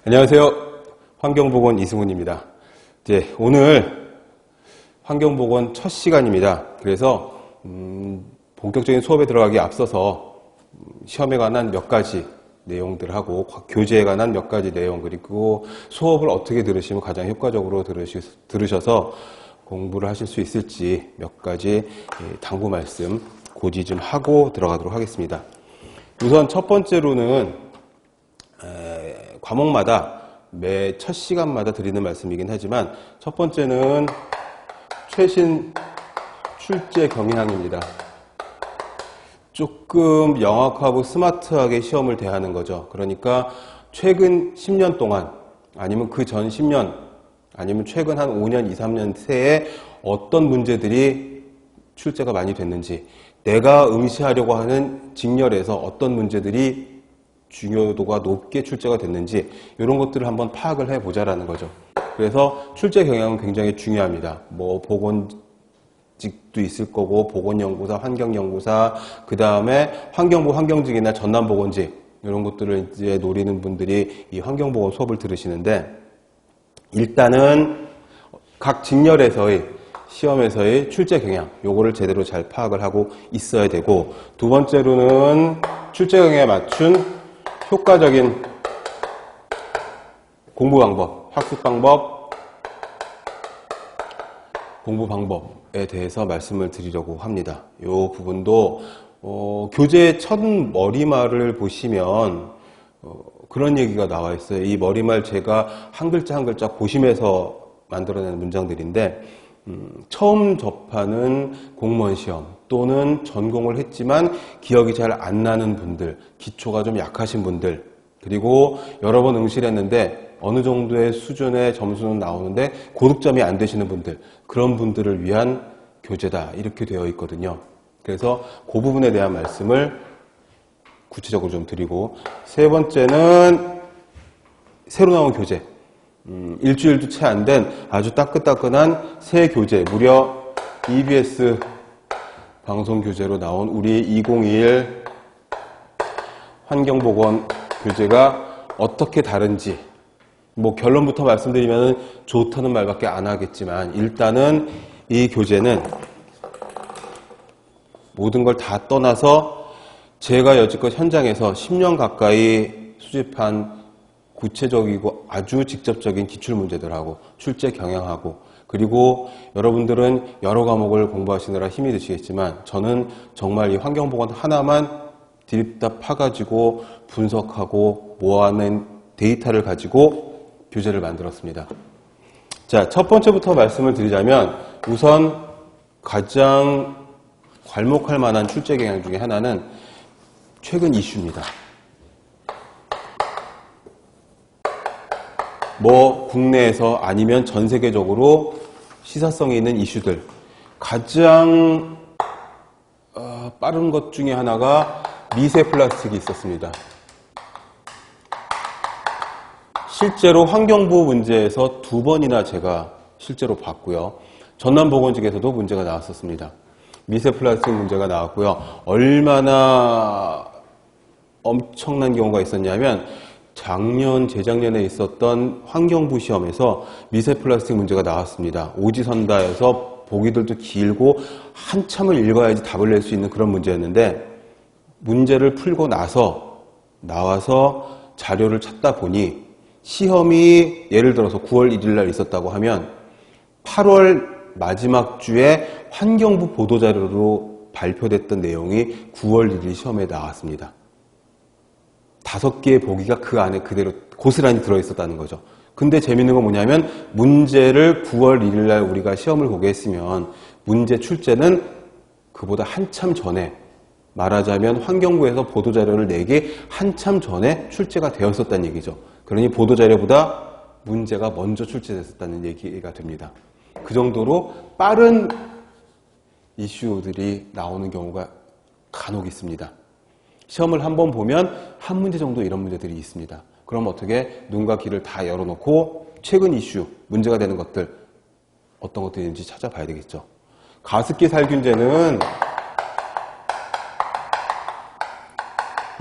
안녕하세요. 환경보건 이승훈입니다. 이제 오늘 환경보건 첫 시간입니다. 그래서 본격적인 수업에 들어가기 앞서서 시험에 관한 몇 가지 내용들하고 교재에 관한 몇 가지 내용, 그리고 수업을 어떻게 들으시면 가장 효과적으로 들으셔서 공부를 하실 수 있을지 몇 가지 당부 말씀 고지 좀 하고 들어가도록 하겠습니다. 우선 첫 번째로는 과목마다 매 첫 시간마다 드리는 말씀이긴 하지만 첫 번째는 최신 출제 경향입니다. 조금 영악하고 스마트하게 시험을 대하는 거죠. 그러니까 최근 10년 동안 아니면 그 전 10년 아니면 최근 한 5년, 2, 3년 새에 어떤 문제들이 출제가 많이 됐는지, 내가 응시하려고 하는 직렬에서 어떤 문제들이 중요도가 높게 출제가 됐는지 이런 것들을 한번 파악을 해보자라는 거죠. 그래서 출제 경향은 굉장히 중요합니다. 뭐 보건직도 있을 거고, 보건연구사, 환경연구사, 그 다음에 환경부 환경직이나 전남보건직 이런 것들을 이제 노리는 분들이 이 환경보건 수업을 들으시는데, 일단은 각 직렬에서의 시험에서의 출제 경향, 요거를 제대로 잘 파악을 하고 있어야 되고, 두 번째로는 출제 경향에 맞춘 효과적인 공부 방법, 학습 방법, 공부 방법에 대해서 말씀을 드리려고 합니다. 이 부분도 교재의 첫 머리말을 보시면 그런 얘기가 나와 있어요. 이 머리말 제가 한 글자 한 글자 고심해서 만들어낸 문장들인데, 처음 접하는 공무원 시험 또는 전공을 했지만 기억이 잘 안 나는 분들, 기초가 좀 약하신 분들, 그리고 여러 번 응시를 했는데 어느 정도의 수준의 점수는 나오는데 고득점이 안 되시는 분들, 그런 분들을 위한 교재다, 이렇게 되어 있거든요. 그래서 그 부분에 대한 말씀을 구체적으로 좀 드리고, 세 번째는 새로 나온 교재, 일주일도 채 안 된 아주 따끈따끈한 새 교재, 무려 EBS 방송 교재로 나온 우리 2021 환경보건 교재가 어떻게 다른지, 뭐 결론부터 말씀드리면 좋다는 말밖에 안 하겠지만, 일단은 이 교재는 모든 걸 다 떠나서 제가 여지껏 현장에서 10년 가까이 수집한 구체적이고 아주 직접적인 기출문제들하고 출제 경향하고, 그리고 여러분들은 여러 과목을 공부하시느라 힘이 드시겠지만 저는 정말 이 환경보건 하나만 드립다 파가지고 분석하고 모아낸 데이터를 가지고 교재를 만들었습니다. 자, 첫 번째부터 말씀을 드리자면, 우선 가장 괄목할 만한 출제 경향 중에 하나는 최근 이슈입니다. 뭐 국내에서 아니면 전 세계적으로 시사성이 있는 이슈들, 가장 빠른 것 중에 하나가 미세 플라스틱이 있었습니다. 실제로 환경부 문제에서 2번이나 제가 실제로 봤고요. 전남보건직에서도 문제가 나왔었습니다. 미세 플라스틱 문제가 나왔고요. 얼마나 엄청난 경우가 있었냐면, 작년, 재작년에 있었던 환경부 시험에서 미세 플라스틱 문제가 나왔습니다. 오지선다여서 보기들도 길고 한참을 읽어야지 답을 낼 수 있는 그런 문제였는데, 문제를 풀고 나와서 자료를 찾다 보니 시험이 예를 들어서 9월 1일 날 있었다고 하면 8월 마지막 주에 환경부 보도자료로 발표됐던 내용이 9월 1일 시험에 나왔습니다. 5개의 보기가 그 안에 그대로 고스란히 들어있었다는 거죠. 근데 재밌는 건 뭐냐면, 문제를 9월 1일 날 우리가 시험을 보게 했으면 문제 출제는 그보다 한참 전에, 말하자면 환경부에서 보도자료를 내기 한참 전에 출제가 되었었다는 얘기죠. 그러니 보도자료보다 문제가 먼저 출제됐었다는 얘기가 됩니다. 그 정도로 빠른 이슈들이 나오는 경우가 간혹 있습니다. 시험을 한번 보면 한 문제 정도 이런 문제들이 있습니다. 그럼 어떻게 눈과 귀를 다 열어놓고 최근 이슈, 문제가 되는 것들, 어떤 것들인지 찾아봐야 되겠죠. 가습기 살균제는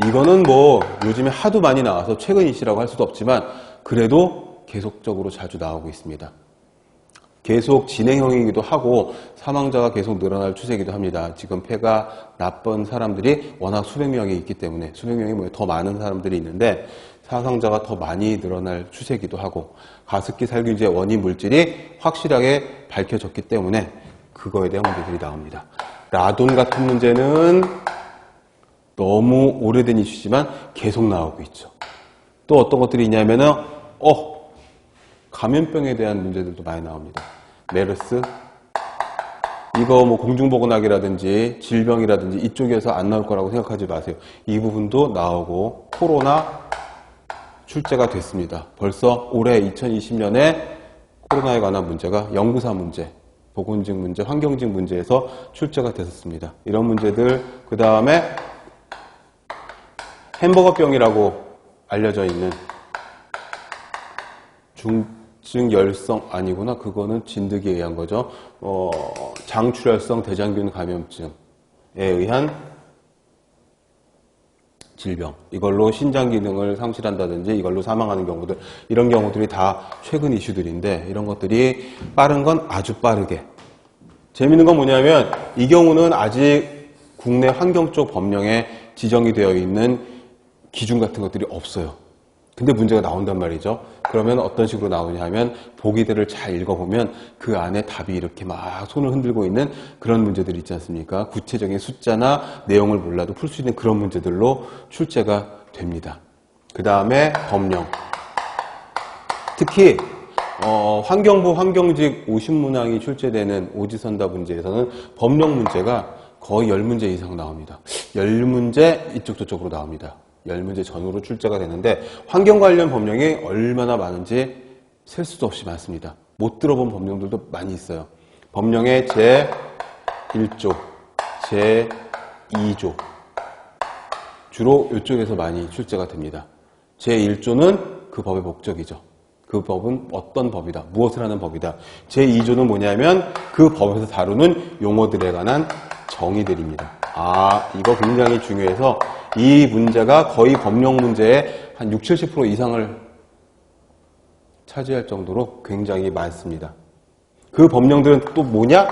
이거는 뭐 요즘에 하도 많이 나와서 최근 이슈라고 할 수도 없지만 그래도 계속적으로 자주 나오고 있습니다. 계속 진행형이기도 하고 사망자가 계속 늘어날 추세이기도 합니다. 지금 폐가 나쁜 사람들이 워낙 수백 명이 있기 때문에, 수백 명이 뭐 더 많은 사람들이 있는데 사상자가 더 많이 늘어날 추세이기도 하고, 가습기 살균제의 원인 물질이 확실하게 밝혀졌기 때문에 그거에 대한 문제들이 나옵니다. 라돈 같은 문제는 너무 오래된 이슈지만 계속 나오고 있죠. 또 어떤 것들이 있냐면은 감염병에 대한 문제들도 많이 나옵니다. 메르스, 이거 뭐 공중보건학이라든지 질병이라든지 이쪽에서 안 나올 거라고 생각하지 마세요. 이 부분도 나오고, 코로나 출제가 됐습니다. 벌써 올해 2020년에 코로나에 관한 문제가 연구사 문제, 보건직 문제, 환경직 문제에서 출제가 됐었습니다. 이런 문제들, 그 다음에 햄버거병이라고 알려져 있는 중증열성 아니구나. 그거는 진드기에 의한 거죠. 장출혈성 대장균 감염증에 의한 질병. 이걸로 신장 기능을 상실한다든지 이걸로 사망하는 경우들. 이런 경우들이 다 최근 이슈들인데, 이런 것들이 빠른 건 아주 빠르게. 재밌는 건 뭐냐면 이 경우는 아직 국내 환경 쪽 법령에 지정이 되어 있는 기준 같은 것들이 없어요. 근데 문제가 나온단 말이죠. 그러면 어떤 식으로 나오냐 하면 보기들을 잘 읽어보면 그 안에 답이 이렇게 막 손을 흔들고 있는 그런 문제들이 있지 않습니까? 구체적인 숫자나 내용을 몰라도 풀 수 있는 그런 문제들로 출제가 됩니다. 그 다음에 법령. 특히 환경부 환경직 50문항이 출제되는 오지선다 문제에서는 법령 문제가 거의 10문제 이상 나옵니다. 10문제 이쪽 저쪽으로 나옵니다. 10문제 전후로 출제가 되는데, 환경 관련 법령이 얼마나 많은지 셀 수도 없이 많습니다. 못 들어본 법령들도 많이 있어요. 법령의 제1조, 제2조 주로 이쪽에서 많이 출제가 됩니다. 제1조는 그 법의 목적이죠. 그 법은 어떤 법이다, 무엇을 하는 법이다. 제2조는 뭐냐면 그 법에서 다루는 용어들에 관한 정의들입니다. 이거 굉장히 중요해서 이 문제가 거의 법령 문제의 한 60, 70% 이상을 차지할 정도로 굉장히 많습니다. 그 법령들은 또 뭐냐?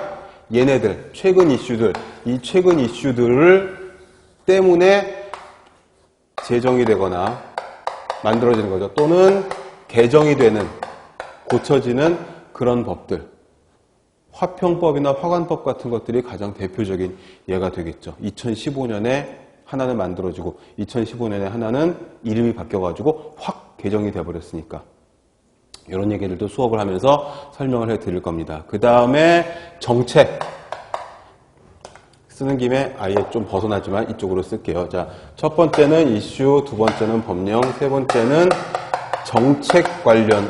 얘네들, 최근 이슈들, 이 최근 이슈들을 때문에 제정이 되거나 만들어지는 거죠. 또는 개정이 되는, 고쳐지는 그런 법들. 화평법이나 화관법 같은 것들이 가장 대표적인 예가 되겠죠. 2015년에 하나는 만들어지고 2015년에 하나는 이름이 바뀌어가지고 확 개정이 돼버렸으니까 이런 얘기들도 수업을 하면서 설명을 해드릴 겁니다. 그 다음에 정책. 쓰는 김에 아예 좀 벗어나지만 이쪽으로 쓸게요. 자, 첫 번째는 이슈, 두 번째는 법령, 세 번째는 정책 관련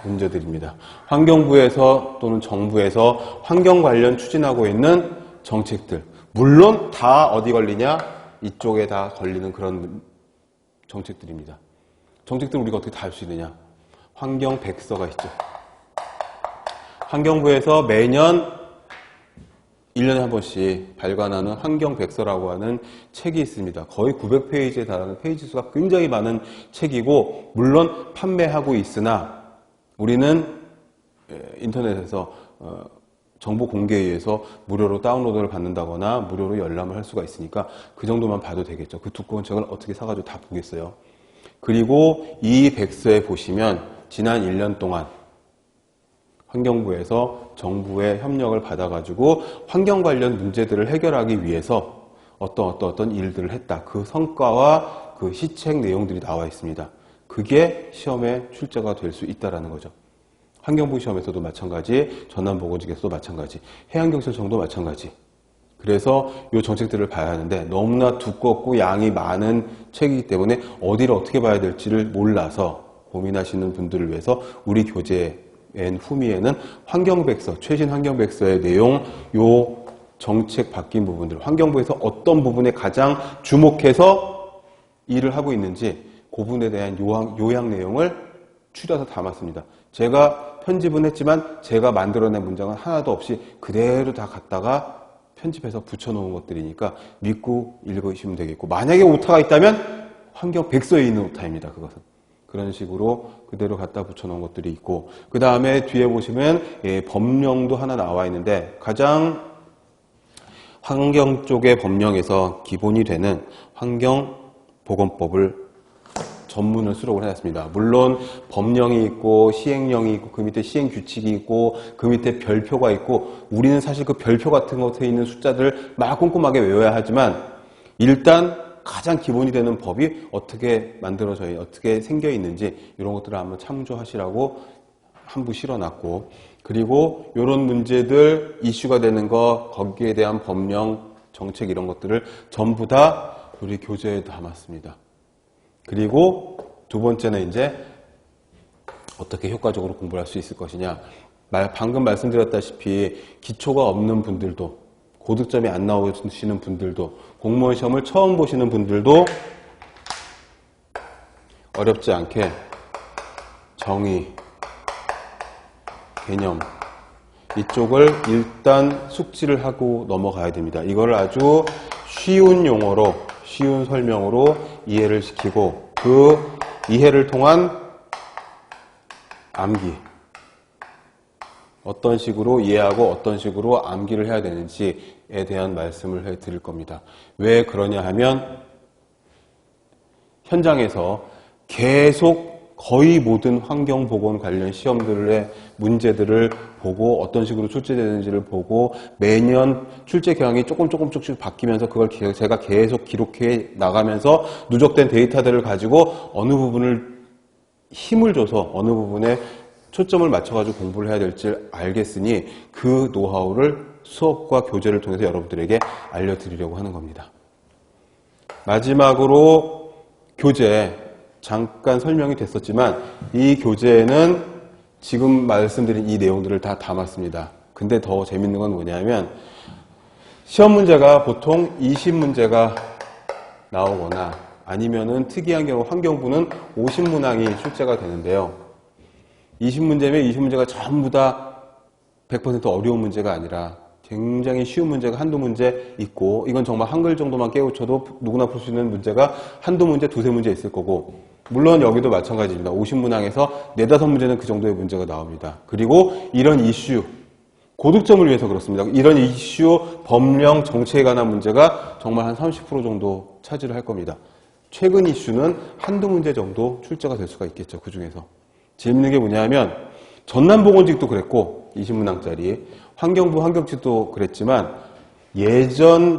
문제들입니다. 환경부에서 또는 정부에서 환경 관련 추진하고 있는 정책들. 물론 다 어디 걸리냐? 이쪽에 다 걸리는 그런 정책들입니다. 정책들을 우리가 어떻게 다 할 수 있느냐? 환경백서가 있죠. 환경부에서 매년 1년에 한 번씩 발간하는 환경백서라고 하는 책이 있습니다. 거의 900페이지에 달하는 페이지 수가 굉장히 많은 책이고, 물론 판매하고 있으나 우리는 인터넷에서 정보 공개에 의해서 무료로 다운로드를 받는다거나 무료로 열람을 할 수가 있으니까 그 정도만 봐도 되겠죠. 그 두꺼운 책을 어떻게 사가지고 다 보겠어요. 그리고 이 백서에 보시면 지난 1년 동안 환경부에서 정부의 협력을 받아가지고 환경 관련 문제들을 해결하기 위해서 어떤 일들을 했다. 그 성과와 그 시책 내용들이 나와 있습니다. 그게 시험에 출제가 될 수 있다는 거죠. 환경부 시험에서도 마찬가지, 전남보건직에서도 마찬가지, 해양경찰청도 마찬가지. 그래서 이 정책들을 봐야 하는데 너무나 두껍고 양이 많은 책이기 때문에 어디를 어떻게 봐야 될지를 몰라서 고민하시는 분들을 위해서 우리 교재 맨 후미에는 환경백서, 최신 환경백서의 내용, 요 정책 바뀐 부분들, 환경부에서 어떤 부분에 가장 주목해서 일을 하고 있는지 그 부분에 대한 요약 내용을 추려서 담았습니다. 제가 편집은 했지만 제가 만들어낸 문장은 하나도 없이 그대로 다 갖다가 편집해서 붙여놓은 것들이니까 믿고 읽으시면 되겠고, 만약에 오타가 있다면 환경백서에 있는 오타입니다. 그것은 그런 식으로 그대로 갖다 붙여놓은 것들이 있고, 그 다음에 뒤에 보시면 법령도 하나 나와 있는데, 가장 환경 쪽의 법령에서 기본이 되는 환경보건법을 전문을 수록을 해놨습니다. 물론 법령이 있고 시행령이 있고 그 밑에 시행규칙이 있고 그 밑에 별표가 있고, 우리는 사실 그 별표 같은 것에 있는 숫자들을 막 꼼꼼하게 외워야 하지만, 일단 가장 기본이 되는 법이 어떻게 만들어져야, 어떻게 생겨 있는지 이런 것들을 한번 참조하시라고 한부 실어놨고, 그리고 이런 문제들 이슈가 되는 거, 거기에 대한 법령, 정책 이런 것들을 전부 다 우리 교재에 담았습니다. 그리고 두 번째는 이제 어떻게 효과적으로 공부를 할 수 있을 것이냐. 방금 말씀드렸다시피 기초가 없는 분들도, 고득점이 안 나오시는 분들도, 공무원 시험을 처음 보시는 분들도 어렵지 않게 정의, 개념 이쪽을 일단 숙지를 하고 넘어가야 됩니다. 이걸 아주 쉬운 용어로, 쉬운 설명으로 이해를 시키고, 그 이해를 통한 암기, 어떤 식으로 이해하고 어떤 식으로 암기를 해야 되는지에 대한 말씀을 해드릴 겁니다. 왜 그러냐 하면, 현장에서 계속 거의 모든 환경보건 관련 시험들의 문제들을 보고 어떤 식으로 출제되는지를 보고, 매년 출제 경향이 조금씩 바뀌면서 그걸 제가 계속 기록해 나가면서 누적된 데이터들을 가지고 어느 부분을 힘을 줘서 어느 부분에 초점을 맞춰가지고 공부를 해야 될지 알겠으니, 그 노하우를 수업과 교재를 통해서 여러분들에게 알려드리려고 하는 겁니다. 마지막으로 교재, 잠깐 설명이 됐었지만 이 교재에는 지금 말씀드린 이 내용들을 다 담았습니다. 근데 더 재밌는 건 뭐냐면, 시험 문제가 보통 20문제가 나오거나 아니면은 특이한 경우 환경부는 50문항이 출제가 되는데요. 20문제면 20문제가 전부 다 100% 어려운 문제가 아니라 굉장히 쉬운 문제가 한두 문제 있고, 이건 정말 한글 정도만 깨우쳐도 누구나 풀 수 있는 문제가 한두 문제, 두세 문제 있을 거고, 물론 여기도 마찬가지입니다. 50문항에서 4, 5문제는 그 정도의 문제가 나옵니다. 그리고 이런 이슈, 고득점을 위해서 그렇습니다. 이런 이슈, 법령, 정책에 관한 문제가 정말 한 30% 정도 차지를 할 겁니다. 최근 이슈는 한두 문제 정도 출제가 될 수가 있겠죠. 그 중에서. 재밌는 게 뭐냐면, 전남보건직도 그랬고 20문항짜리, 환경부 환경직도 그랬지만, 예전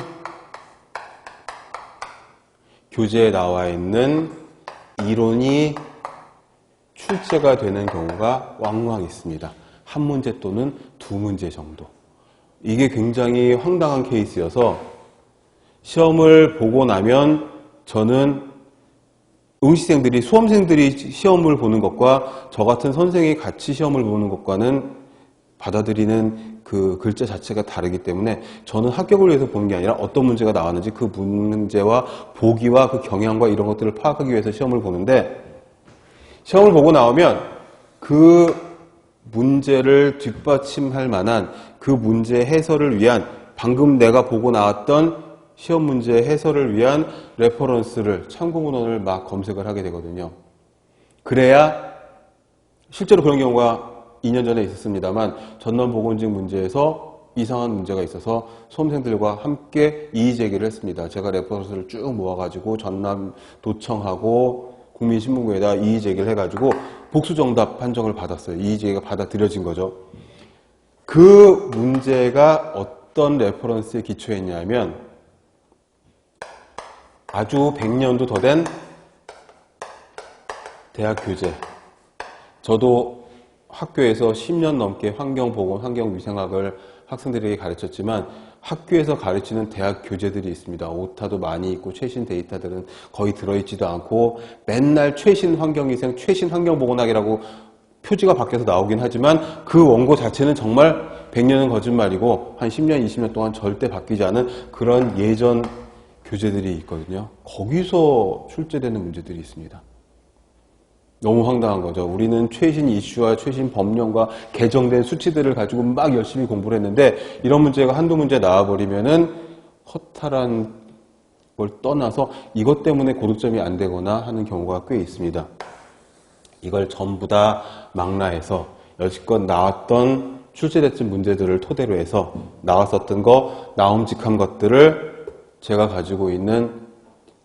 교재에 나와 있는 이론이 출제가 되는 경우가 왕왕 있습니다. 한 문제 또는 두 문제 정도. 이게 굉장히 황당한 케이스여서, 시험을 보고 나면 저는 응시생들이, 수험생들이 시험을 보는 것과 저 같은 선생이 같이 시험을 보는 것과는 받아들이는 그 글자 자체가 다르기 때문에, 저는 합격을 위해서 보는 게 아니라 어떤 문제가 나왔는지 그 문제와 보기와 그 경향과 이런 것들을 파악하기 위해서 시험을 보는데, 시험을 보고 나오면 그 문제를 뒷받침할 만한, 그 문제 해설을 위한, 방금 내가 보고 나왔던 시험 문제 해설을 위한 레퍼런스를, 참고문헌을 막 검색을 하게 되거든요. 그래야, 실제로 그런 경우가 2년 전에 있었습니다만, 전남보건직 문제에서 이상한 문제가 있어서 수험생들과 함께 이의제기를 했습니다. 제가 레퍼런스를 쭉 모아가지고 전남도청하고 국민신문고에다 이의제기를 해가지고 복수정답 판정을 받았어요. 이의제기가 받아들여진 거죠. 그 문제가 어떤 레퍼런스에 기초했냐면, 아주 100년도 더 된 대학 교재. 저도 학교에서 10년 넘게 환경보건, 환경위생학을 학생들에게 가르쳤지만, 학교에서 가르치는 대학 교재들이 있습니다. 오타도 많이 있고 최신 데이터들은 거의 들어있지도 않고, 맨날 최신 환경위생, 최신 환경보건학이라고 표지가 바뀌어서 나오긴 하지만 그 원고 자체는 정말 100년은 거짓말이고 한 10년, 20년 동안 절대 바뀌지 않은 그런 예전 교재들이 있거든요. 거기서 출제되는 문제들이 있습니다. 너무 황당한 거죠. 우리는 최신 이슈와 최신 법령과 개정된 수치들을 가지고 막 열심히 공부를 했는데, 이런 문제가 한두 문제 나와버리면은 허탈한 걸 떠나서 이것 때문에 고득점이 안 되거나 하는 경우가 꽤 있습니다. 이걸 전부 다 망라해서 여지껏 나왔던 출제됐던 문제들을 토대로 해서 나왔었던 거, 나옴직한 것들을 제가 가지고 있는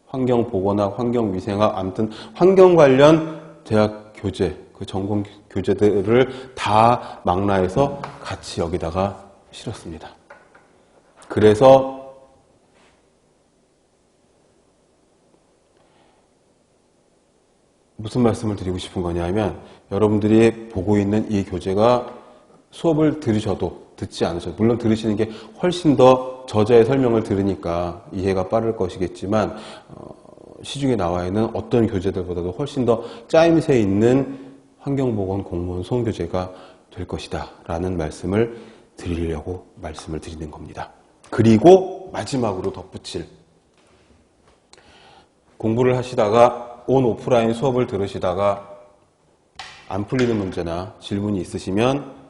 환경보건학, 환경위생학, 아무튼 환경 관련 대학 교재, 그 전공 교재들을 다 망라해서 같이 여기다가 실었습니다. 그래서 무슨 말씀을 드리고 싶은 거냐면 여러분들이 보고 있는 이 교재가 수업을 들으셔도 듣지 않으셔도 물론 들으시는 게 훨씬 더 저자의 설명을 들으니까 이해가 빠를 것이겠지만 시중에 나와 있는 어떤 교재들보다도 훨씬 더 짜임새 있는 환경보건 공무원 소음교재가 될 것이다 라는 말씀을 드리려고 말씀을 드리는 겁니다. 그리고 마지막으로 덧붙일, 공부를 하시다가 온 오프라인 수업을 들으시다가 안 풀리는 문제나 질문이 있으시면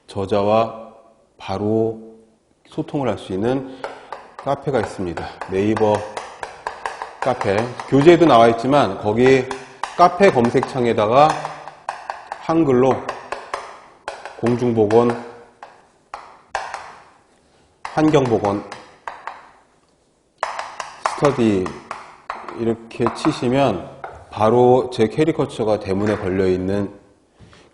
저자와 바로 소통을 할 수 있는 카페가 있습니다. 네이버 카페, 교재에도 나와 있지만 거기 카페 검색창에다가 한글로 공중보건, 환경보건, 스터디 이렇게 치시면 바로 제 캐리커처가 대문에 걸려있는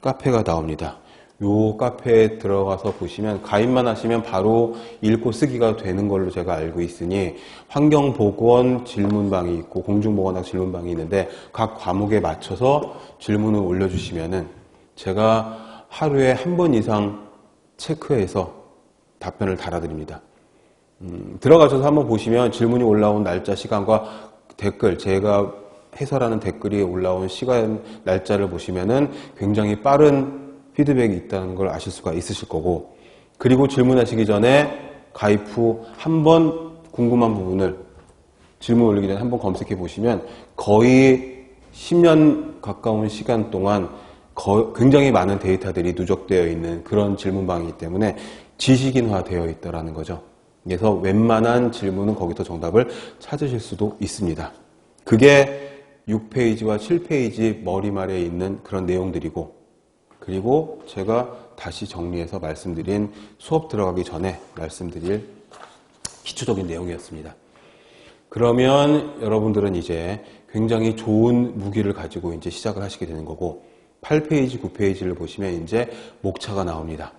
카페가 나옵니다. 요 카페에 들어가서 보시면 가입만 하시면 바로 읽고 쓰기가 되는 걸로 제가 알고 있으니 환경보건 질문방이 있고 공중보건학 질문방이 있는데 각 과목에 맞춰서 질문을 올려주시면은 제가 하루에 한 번 이상 체크해서 답변을 달아드립니다. 들어가셔서 한번 보시면 질문이 올라온 날짜, 시간과 댓글, 제가 해설하는 댓글이 올라온 시간, 날짜를 보시면은 굉장히 빠른 피드백이 있다는 걸 아실 수가 있으실 거고, 그리고 질문하시기 전에 가입 후 한번 궁금한 부분을 질문 올리기 전에 한번 검색해 보시면 거의 10년 가까운 시간 동안 굉장히 많은 데이터들이 누적되어 있는 그런 질문방이기 때문에 지식인화 되어 있다는 거죠. 그래서 웬만한 질문은 거기서 정답을 찾으실 수도 있습니다. 그게 6페이지와 7페이지 머리말에 있는 그런 내용들이고, 그리고 제가 다시 정리해서 말씀드린 수업 들어가기 전에 말씀드릴 기초적인 내용이었습니다. 그러면 여러분들은 이제 굉장히 좋은 무기를 가지고 이제 시작을 하시게 되는 거고, 8페이지, 9페이지를 보시면 이제 목차가 나옵니다.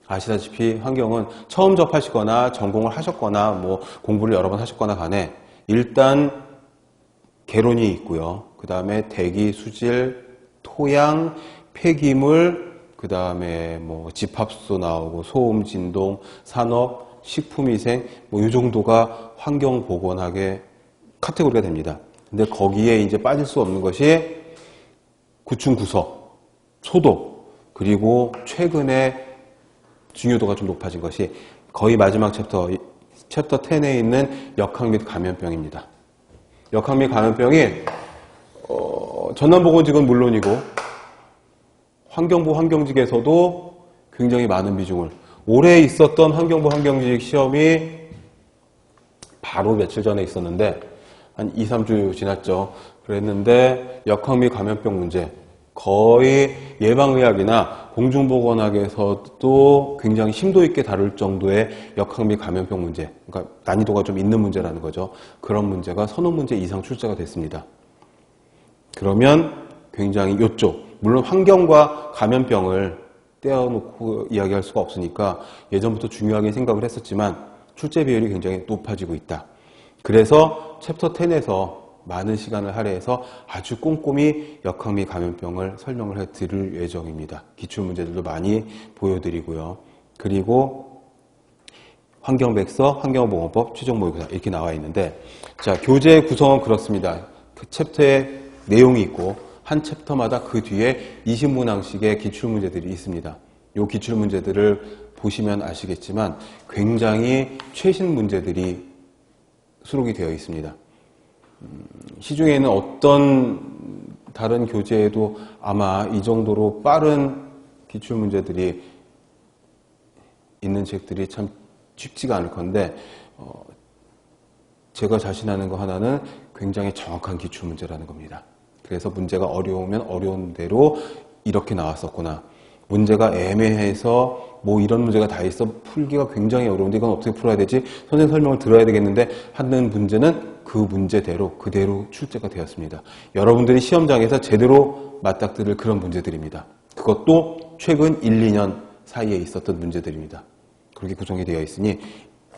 아시다시피 환경은 처음 접하시거나 전공을 하셨거나 뭐 공부를 여러 번 하셨거나 간에 일단 개론이 있고요. 그 다음에 대기, 수질, 토양, 폐기물, 그 다음에 뭐 집합수도 나오고 소음, 진동, 산업, 식품위생 뭐 이 정도가 환경보건학의 카테고리가 됩니다. 근데 거기에 이제 빠질 수 없는 것이 구충 구석, 소독, 그리고 최근에 중요도가 좀 높아진 것이 거의 마지막 챕터 10에 있는 역학 및 감염병입니다. 역학 및 감염병이 전남보건직은 물론이고 환경부 환경직에서도 굉장히 많은 비중을, 올해 있었던 환경부 환경직 시험이 바로 며칠 전에 있었는데 한 2, 3주 지났죠. 그랬는데 역학 및 감염병 문제 거의 예방의학이나 공중보건학에서도 굉장히 심도 있게 다룰 정도의 역학 및 감염병 문제, 그러니까 난이도가 좀 있는 문제라는 거죠. 그런 문제가 서너 문제 이상 출제가 됐습니다. 그러면 굉장히 이쪽, 물론 환경과 감염병을 떼어놓고 이야기할 수가 없으니까 예전부터 중요하게 생각을 했었지만 출제 비율이 굉장히 높아지고 있다. 그래서 챕터 10에서 많은 시간을 할애해서 아주 꼼꼼히 역학 및 감염병을 설명을 해드릴 예정입니다. 기출문제들도 많이 보여드리고요. 그리고 환경백서, 환경보건법, 최종모의고사 이렇게 나와 있는데, 자, 교재 구성은 그렇습니다. 그 챕터에 내용이 있고 한 챕터마다 그 뒤에 20문항씩의 기출문제들이 있습니다. 이 기출문제들을 보시면 아시겠지만 굉장히 최신 문제들이 수록이 되어 있습니다. 시중에 있는 어떤 다른 교재에도 아마 이 정도로 빠른 기출문제들이 있는 책들이 참 쉽지가 않을 건데, 제가 자신하는 거 하나는 굉장히 정확한 기출문제라는 겁니다. 그래서 문제가 어려우면 어려운 대로 이렇게 나왔었구나. 문제가 애매해서 뭐 이런 문제가 다 있어 풀기가 굉장히 어려운데 이건 어떻게 풀어야 되지? 선생님 설명을 들어야 되겠는데 하는 문제는 그 문제대로 그대로 출제가 되었습니다. 여러분들이 시험장에서 제대로 맞닥뜨릴 그런 문제들입니다. 그것도 최근 1, 2년 사이에 있었던 문제들입니다. 그렇게 구성이 되어 있으니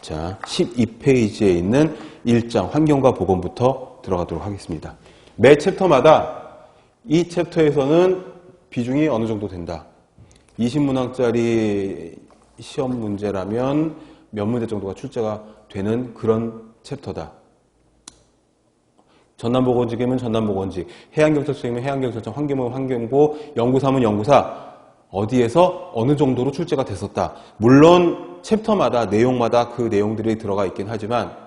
자 12페이지에 있는 1장 환경과 보건부터 들어가도록 하겠습니다. 매 챕터마다 이 챕터에서는 비중이 어느 정도 된다. 20문항짜리 시험 문제라면 몇 문제 정도가 출제가 되는 그런 챕터다. 전남보건직이면 전남보건직, 해양경찰청이면 해양경찰청, 환경부면 환경부, 연구사면 연구사 어디에서 어느 정도로 출제가 됐었다. 물론 챕터마다 내용마다 그 내용들이 들어가 있긴 하지만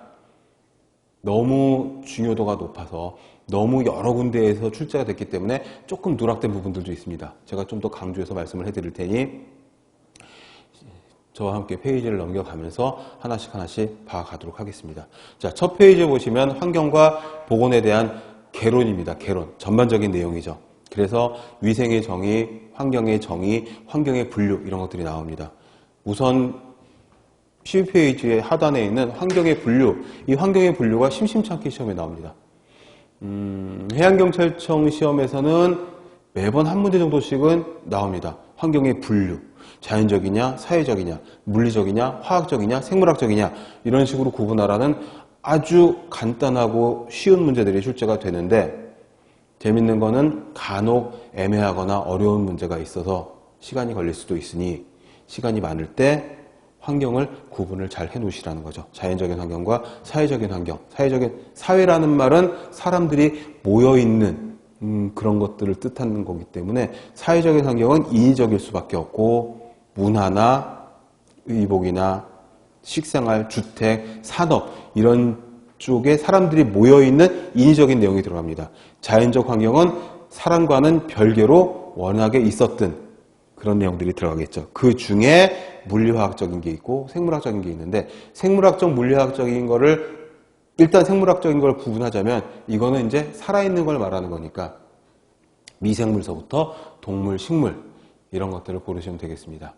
너무 중요도가 높아서 너무 여러 군데에서 출제가 됐기 때문에 조금 누락된 부분들도 있습니다. 제가 좀 더 강조해서 말씀을 해드릴 테니 저와 함께 페이지를 넘겨가면서 하나씩 봐가도록 하겠습니다. 자, 첫 페이지에 보시면 환경과 보건에 대한 개론입니다. 개론. 전반적인 내용이죠. 그래서 위생의 정의, 환경의 정의, 환경의 분류 이런 것들이 나옵니다. 우선 12페이지의 하단에 있는 환경의 분류, 이 환경의 분류가 심심찮게 시험에 나옵니다. 해양경찰청 시험에서는 매번 한 문제 정도씩은 나옵니다. 환경의 분류. 자연적이냐, 사회적이냐, 물리적이냐, 화학적이냐, 생물학적이냐 이런 식으로 구분하라는 아주 간단하고 쉬운 문제들이 출제가 되는데 재밌는 거는 간혹 애매하거나 어려운 문제가 있어서 시간이 걸릴 수도 있으니 시간이 많을 때 환경을 구분을 잘 해놓으시라는 거죠. 자연적인 환경과 사회적인 환경. 사회라는 말은 사람들이 모여있는 그런 것들을 뜻하는 거기 때문에 사회적인 환경은 인위적일 수밖에 없고 문화나 의복이나 식생활, 주택, 산업 이런 쪽에 사람들이 모여있는 인위적인 내용이 들어갑니다. 자연적 환경은 사람과는 별개로 워낙에 있었던 그런 내용들이 들어가겠죠. 그 중에 물리화학적인 게 있고 생물학적인 게 있는데 생물학적, 물리화학적인 거를 일단 생물학적인 걸 구분하자면 이거는 이제 살아있는 걸 말하는 거니까 미생물서부터 동물, 식물 이런 것들을 고르시면 되겠습니다.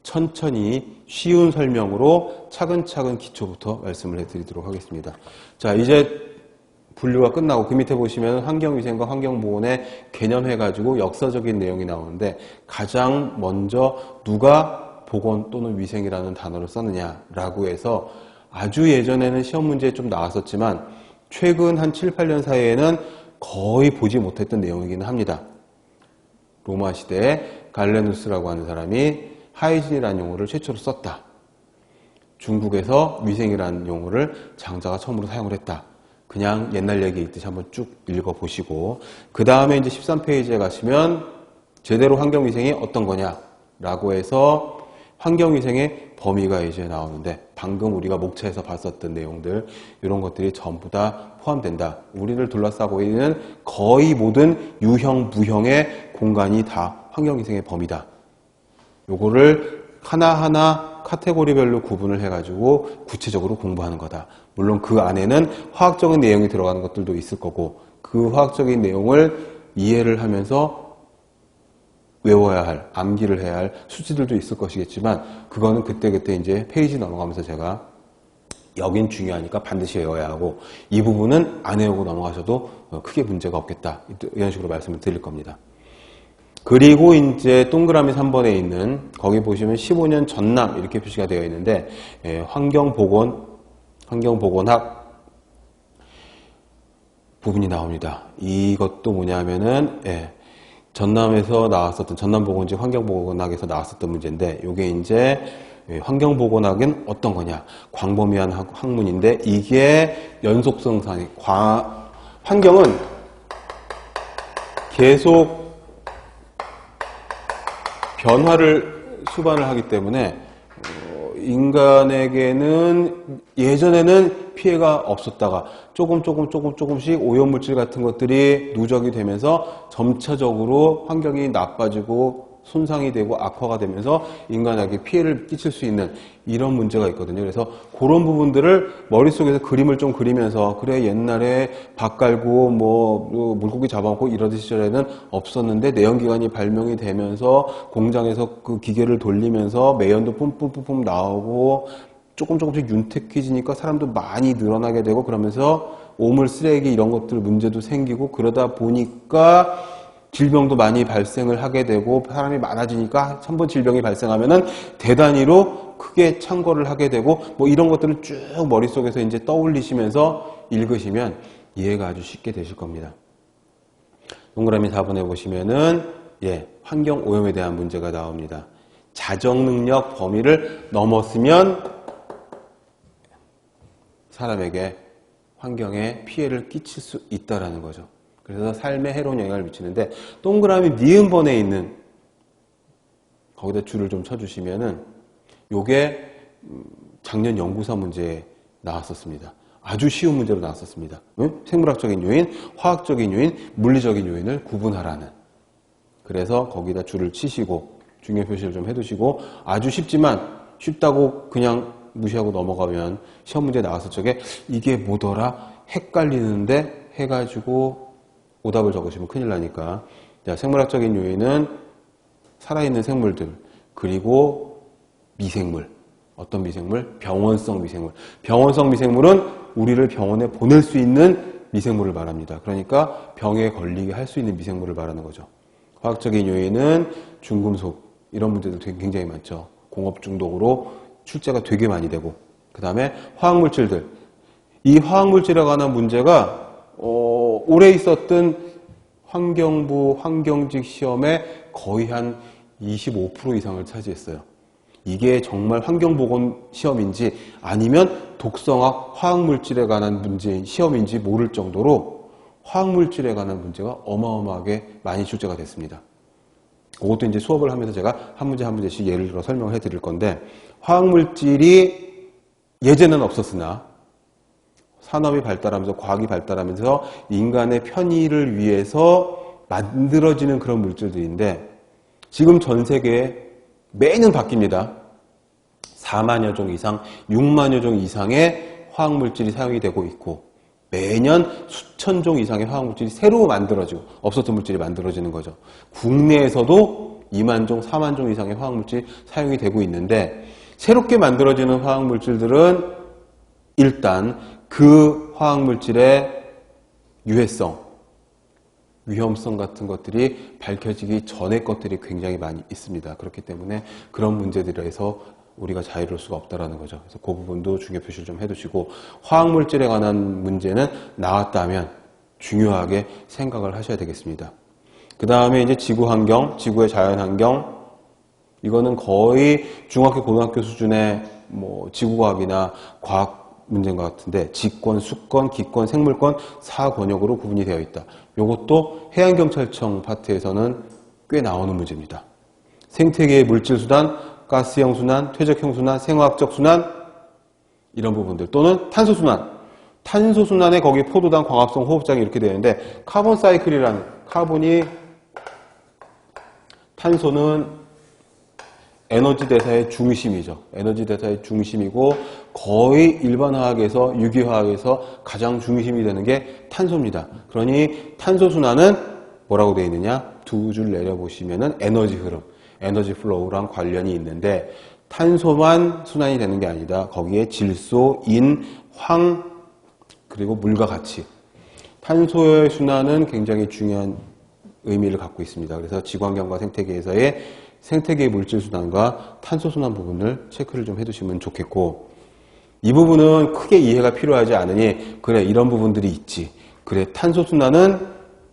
천천히 쉬운 설명으로 차근차근 기초부터 말씀을 해드리도록 하겠습니다. 자, 이제 분류가 끝나고 그 밑에 보시면 환경위생과 환경보건의 개념해가지고 역사적인 내용이 나오는데 가장 먼저 누가 보건 또는 위생이라는 단어를 썼느냐라고 해서 아주 예전에는 시험 문제에 좀 나왔었지만 최근 한 7, 8년 사이에는 거의 보지 못했던 내용이기는 합니다. 로마 시대에 갈레누스라고 하는 사람이 하이진이라는 용어를 최초로 썼다. 중국에서 위생이라는 용어를 장자가 처음으로 사용을 했다. 그냥 옛날 얘기 있듯이 한번 쭉 읽어보시고 그 다음에 이제 13페이지에 가시면 제대로 환경위생이 어떤 거냐라고 해서 환경위생의 범위가 이제 나오는데 방금 우리가 목차에서 봤었던 내용들 이런 것들이 전부 다 포함된다. 우리를 둘러싸고 있는 거의 모든 유형, 무형의 공간이 다 환경위생의 범위다. 요거를 하나하나 카테고리별로 구분을 해가지고 구체적으로 공부하는 거다. 물론 그 안에는 화학적인 내용이 들어가는 것들도 있을 거고 그 화학적인 내용을 이해를 하면서 외워야 할, 암기를 해야 할 수치들도 있을 것이겠지만 그거는 그때그때 이제 페이지 넘어가면서 제가 여긴 중요하니까 반드시 외워야 하고 이 부분은 안 외우고 넘어가셔도 크게 문제가 없겠다. 이런 식으로 말씀을 드릴 겁니다. 그리고 이제 동그라미 3번에 있는 거기 보시면 15년 전남 이렇게 표시가 되어 있는데 환경보건학 부분이 나옵니다. 이것도 뭐냐면은 전남에서 나왔었던 전남보건직 환경보건학에서 나왔었던 문제인데 이게 이제 환경보건학은 어떤 거냐 광범위한 학문인데 이게 연속성상 환경은 계속 변화를 수반을 하기 때문에 인간에게는 예전에는 피해가 없었다가 조금씩 오염물질 같은 것들이 누적이 되면서 점차적으로 환경이 나빠지고 손상이 되고 악화가 되면서 인간에게 피해를 끼칠 수 있는 이런 문제가 있거든요. 그래서 그런 부분들을 머릿속에서 그림을 좀 그리면서 그래 옛날에 밥 갈고 뭐 물고기 잡아먹고 이러던 시절에는 없었는데 내연기관이 발명이 되면서 공장에서 그 기계를 돌리면서 매연도 뿜뿜뿜뿜 나오고 조금씩 윤택해지니까 사람도 많이 늘어나게 되고 그러면서 오물, 쓰레기 이런 것들 문제도 생기고 그러다 보니까 질병도 많이 발생을 하게 되고 사람이 많아지니까 한번 질병이 발생하면은 대단위로 크게 창궐을 하게 되고 뭐 이런 것들을 쭉 머릿속에서 이제 떠올리시면서 읽으시면 이해가 아주 쉽게 되실 겁니다. 동그라미 4번에 보시면은 환경 오염에 대한 문제가 나옵니다. 자정 능력 범위를 넘었으면 사람에게 환경에 피해를 끼칠 수 있다라는 거죠. 그래서 삶에 해로운 영향을 미치는데 동그라미 니은번에 있는 거기다 줄을 좀 쳐주시면은 요게 작년 연구사 문제에 나왔었습니다. 아주 쉬운 문제로 나왔었습니다. 생물학적인 요인, 화학적인 요인, 물리적인 요인을 구분하라는. 그래서 거기다 줄을 치시고 중요 표시를 좀 해두시고 아주 쉽지만 쉽다고 그냥 무시하고 넘어가면 시험 문제 나왔을 적에 이게 뭐더라 헷갈리는데 해가지고 오답을 적으시면 큰일 나니까. 자, 생물학적인 요인은 살아있는 생물들 그리고 미생물. 어떤 미생물? 병원성 미생물. 병원성 미생물은 우리를 병원에 보낼 수 있는 미생물을 말합니다. 그러니까 병에 걸리게 할 수 있는 미생물을 말하는 거죠. 화학적인 요인은 중금속 이런 문제도 되게 굉장히 많죠. 공업 중독으로 출제가 되게 많이 되고 그 다음에 화학물질들. 이 화학물질에 관한 문제가 올해 있었던 환경부 환경직 시험에 거의 한 25% 이상을 차지했어요. 이게 정말 환경보건 시험인지 아니면 독성학 화학물질에 관한 문제인 시험인지 모를 정도로 화학물질에 관한 문제가 어마어마하게 많이 출제가 됐습니다. 그것도 이제 수업을 하면서 제가 한 문제 한 문제씩 예를 들어 설명을 해드릴 건데 화학물질이 예전에는 없었으나 산업이 발달하면서 과학이 발달하면서 인간의 편의를 위해서 만들어지는 그런 물질들인데 지금 전 세계에 매년 바뀝니다. 4만여 종 이상, 6만여 종 이상의 화학물질이 사용이 되고 있고 매년 수천 종 이상의 화학물질이 새로 만들어지고 없었던 물질이 만들어지는 거죠. 국내에서도 2만 종, 4만 종 이상의 화학물질이 사용이 되고 있는데 새롭게 만들어지는 화학물질들은 일단 그 화학물질의 유해성, 위험성 같은 것들이 밝혀지기 전의 것들이 굉장히 많이 있습니다. 그렇기 때문에 그런 문제들에서 우리가 자유로울 수가 없다는 거죠. 그래서 그 부분도 중요 표시를 좀 해두시고 화학물질에 관한 문제는 나왔다면 중요하게 생각을 하셔야 되겠습니다. 그 다음에 이제 지구환경, 지구의 자연환경 이거는 거의 중학교, 고등학교 수준의 뭐 지구과학이나 과학 문제인 것 같은데 지권, 수권, 기권, 생물권 4권역으로 구분이 되어 있다. 이것도 해양경찰청 파트에서는 꽤 나오는 문제입니다. 생태계의 물질순환, 가스형 순환, 퇴적형 순환, 생화학적 순환 이런 부분들 또는 탄소순환. 탄소순환에 거기 포도당, 광합성, 호흡장이 이렇게 되는데 카본 사이클이라는 카본이 탄소는 에너지 대사의 중심이죠. 에너지 대사의 중심이고 거의 일반 화학에서 유기화학에서 가장 중심이 되는 게 탄소입니다. 그러니 탄소 순환은 뭐라고 되어 있느냐? 두 줄 내려보시면은 에너지 흐름, 에너지 플로우랑 관련이 있는데 탄소만 순환이 되는 게 아니다. 거기에 질소, 인, 황 그리고 물과 같이 탄소의 순환은 굉장히 중요한 의미를 갖고 있습니다. 그래서 지구환경과 생태계에서의 생태계의 물질순환과 탄소순환 부분을 체크를 좀 해두시면 좋겠고 이 부분은 크게 이해가 필요하지 않으니 그래 이런 부분들이 있지. 그래 탄소순환은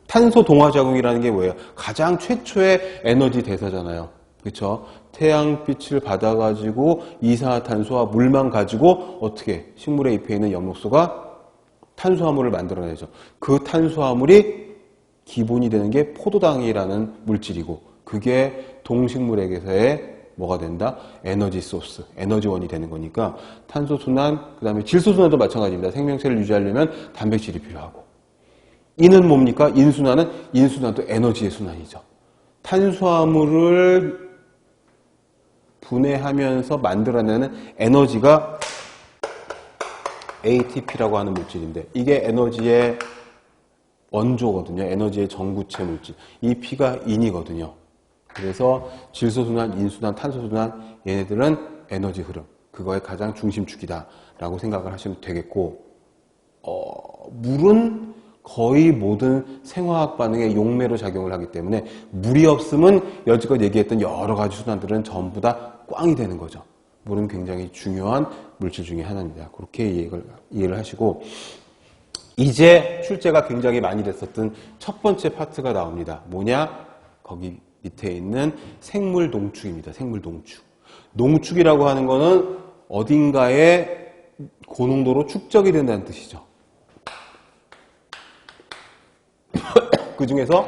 탄소 동화작용이라는 게 뭐예요? 가장 최초의 에너지 대사잖아요. 그렇죠? 태양빛을 받아가지고 이산화탄소와 물만 가지고 어떻게 식물의 잎에 있는 엽록소가 탄수화물을 만들어내죠. 그 탄수화물이 기본이 되는 게 포도당이라는 물질이고 그게 동식물에게서의 뭐가 된다? 에너지 소스, 에너지원이 되는 거니까 탄소순환, 그 다음에 질소순환도 마찬가지입니다. 생명체를 유지하려면 단백질이 필요하고 인은 뭡니까? 인순환은 인순환도 에너지의 순환이죠. 탄수화물을 분해하면서 만들어내는 에너지가 ATP라고 하는 물질인데 이게 에너지의 원조거든요. 에너지의 전구체 물질. 이 P가 인이거든요. 그래서 질소순환, 인순환, 탄소순환 얘네들은 에너지 흐름. 그거의 가장 중심축이다 라고 생각을 하시면 되겠고 물은 거의 모든 생화학 반응에 용매로 작용을 하기 때문에 물이 없으면 여지껏 얘기했던 여러 가지 순환들은 전부 다 꽝이 되는 거죠. 물은 굉장히 중요한 물질 중에 하나입니다. 그렇게 이해를 하시고 이제 출제가 굉장히 많이 됐었던 첫 번째 파트가 나옵니다. 뭐냐? 거기 밑에 있는 생물 농축입니다. 생물 농축. 농축이라고 하는 거는 어딘가에 고농도로 축적이 된다는 뜻이죠. 그 중에서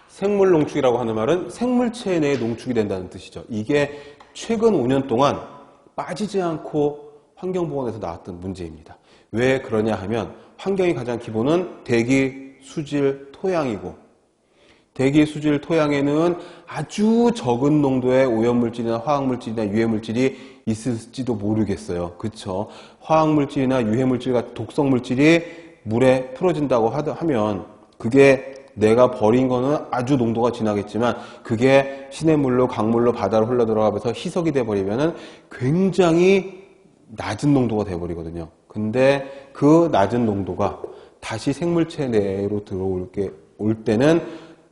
생물 농축이라고 하는 말은 생물체 내에 농축이 된다는 뜻이죠. 이게 최근 5년 동안 빠지지 않고 환경보건에서 나왔던 문제입니다. 왜 그러냐 하면 환경의 가장 기본은 대기, 수질, 토양이고 대기, 수질, 토양에는 아주 적은 농도의 오염물질이나 화학물질이나 유해물질이 있을지도 모르겠어요. 그쵸? 화학물질이나 유해물질 같은 독성물질이 물에 풀어진다고 하면 그게 내가 버린 거는 아주 농도가 진하겠지만 그게 시냇물로 강물로 바다로 흘러들어가면서 희석이 돼버리면은 굉장히 낮은 농도가 돼버리거든요. 근데 그 낮은 농도가 다시 생물체 내로 올 때는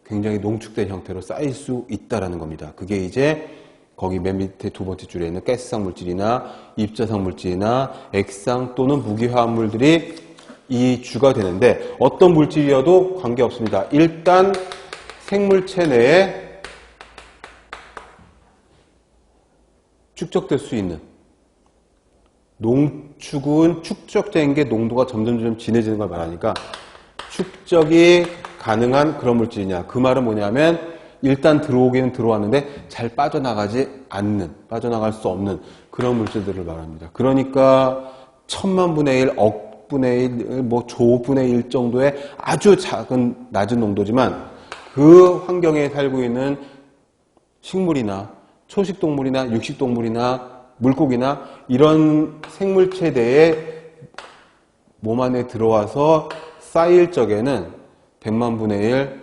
굉장히 농축된 형태로 쌓일 수 있다라는 겁니다. 그게 이제 거기 맨 밑에 두 번째 줄에 있는 가스성 물질이나 입자성 물질이나 액상 또는 무기화합물들이 이 주가 되는데 어떤 물질이어도 관계없습니다. 일단 생물체 내에 축적될 수 있는 농축은 축적된 게 농도가 점점 진해지는 걸 말하니까 축적이 가능한 그런 물질이냐. 그 말은 뭐냐면 일단 들어오기는 들어왔는데 잘 빠져나가지 않는, 빠져나갈 수 없는 그런 물질들을 말합니다. 그러니까 천만 분의 1, 억 분의 1, 뭐 조분의 1 정도의 아주 작은 낮은 농도지만 그 환경에 살고 있는 식물이나 초식동물이나 육식동물이나 물고기나 이런 생물체 내에 몸 안에 들어와서 쌓일 적에는 100만 분의 1,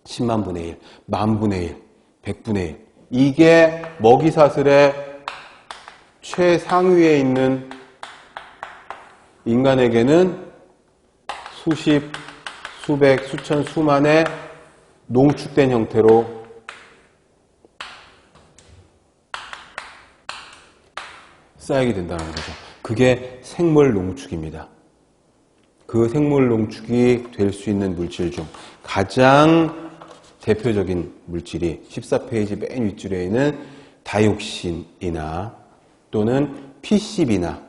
10만 분의 1, 만 분의 1, 100분의 1 이게 먹이사슬의 최상위에 있는 인간에게는 수십, 수백, 수천, 수만의 농축된 형태로 쌓이게 된다는 거죠. 그게 생물 농축입니다. 그 생물 농축이 될 수 있는 물질 중 가장 대표적인 물질이 14페이지 맨 윗줄에 있는 다이옥신이나 또는 PCB나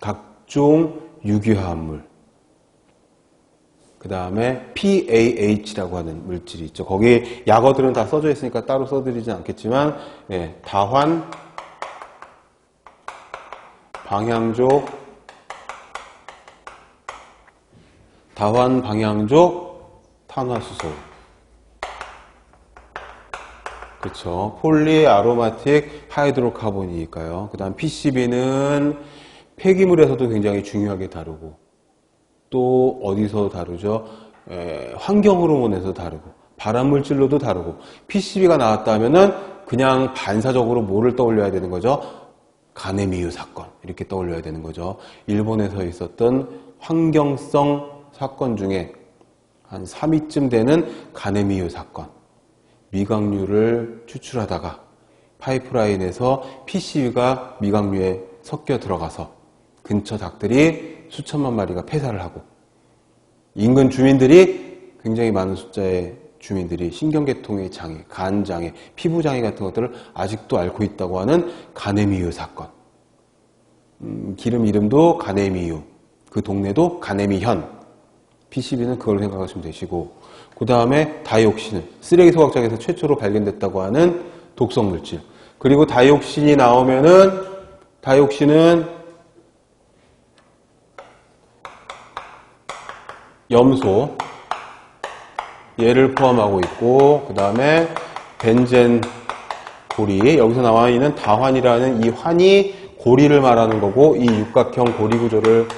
각종 유기화합물 그 다음에 PAH라고 하는 물질이 있죠. 거기 약어들은 다 써져 있으니까 따로 써드리진 않겠지만 다환, 방향족, 다환 방향족 탄화수소. 그쵸. 폴리아로마틱 하이드로카본이니까요. 그 다음 PCB는 폐기물에서도 굉장히 중요하게 다루고, 또 어디서 다루죠? 환경호르몬에서 다루고, 발암물질로도 다루고, PCB가 나왔다 하면은 그냥 반사적으로 뭐를 떠올려야 되는 거죠? 가네미유 사건. 이렇게 떠올려야 되는 거죠. 일본에서 있었던 환경성 사건 중에 한 3위쯤 되는 가네미유 사건. 미각류를 추출하다가 파이프라인에서 PCB가 미각류에 섞여 들어가서 근처 닭들이 수천만 마리가 폐사를 하고 인근 주민들이 굉장히 많은 숫자의 주민들이 신경계통의 장애, 간장애, 피부장애 같은 것들을 아직도 앓고 있다고 하는 가네미유 사건. 기름 이름도 가네미유, 그 동네도 가네미현. PCB는 그걸 생각하시면 되시고, 그 다음에 다이옥신은 쓰레기 소각장에서 최초로 발견됐다고 하는 독성물질. 그리고 다이옥신이 나오면은 다이옥신은 염소, 얘를 포함하고 있고, 그 다음에 벤젠 고리, 여기서 나와 있는 다환이라는 이 환이 고리를 말하는 거고, 이 육각형 고리 구조를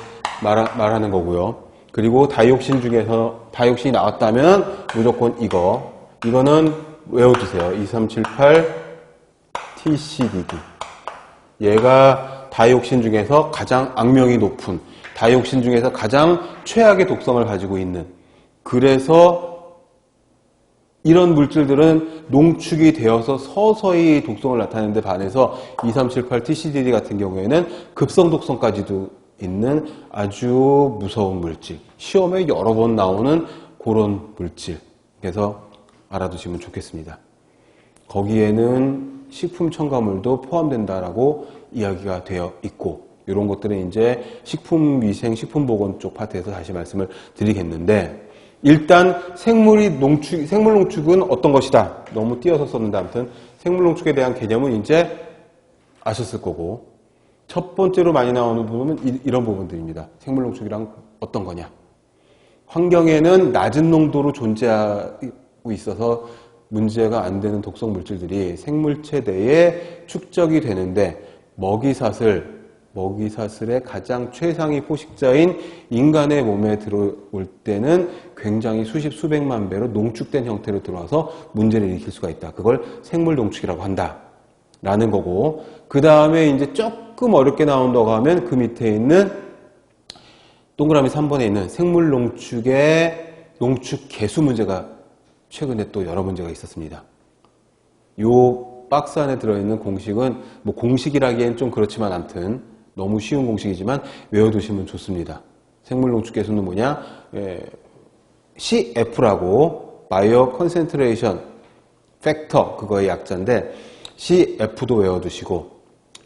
말하는 거고요. 그리고 다이옥신 중에서 다이옥신이 나왔다면 무조건 이거는 외워두세요. 2378 TCDD. 얘가 다이옥신 중에서 가장 악명이 높은, 다이옥신 중에서 가장 최악의 독성을 가지고 있는, 그래서 이런 물질들은 농축이 되어서 서서히 독성을 나타내는 데 반해서 2378 TCDD 같은 경우에는 급성 독성까지도 있는 아주 무서운 물질, 시험에 여러 번 나오는 그런 물질. 그래서 알아두시면 좋겠습니다. 거기에는 식품 첨가물도 포함된다라고 이야기가 되어 있고, 이런 것들은 이제 식품위생, 식품보건 쪽 파트에서 다시 말씀을 드리겠는데, 일단 생물 농축은 어떤 것이다. 너무 띄어서 썼는데 아무튼 생물 농축에 대한 개념은 이제 아셨을 거고, 첫 번째로 많이 나오는 부분은 이런 부분들입니다. 생물 농축이란 어떤 거냐. 환경에는 낮은 농도로 존재하고 있어서 문제가 안 되는 독성 물질들이 생물체 내에 축적이 되는데, 먹이사슬의 가장 최상위 포식자인 인간의 몸에 들어올 때는 굉장히 수십 수백만 배로 농축된 형태로 들어와서 문제를 일으킬 수가 있다. 그걸 생물 농축이라고 한다. 라는 거고, 그 다음에 이제 조금 어렵게 나온다고 하면 그 밑에 있는 동그라미 3번에 있는 생물 농축의 농축 개수 문제가 최근에 또 여러 문제가 있었습니다. 요 박스 안에 들어있는 공식은 뭐 공식이라기엔 좀 그렇지만 아무튼 너무 쉬운 공식이지만 외워두시면 좋습니다. 생물 농축 개수는 뭐냐? CF라고 바이오 컨센트레이션 팩터, 그거의 약자인데 CF도 외워두시고,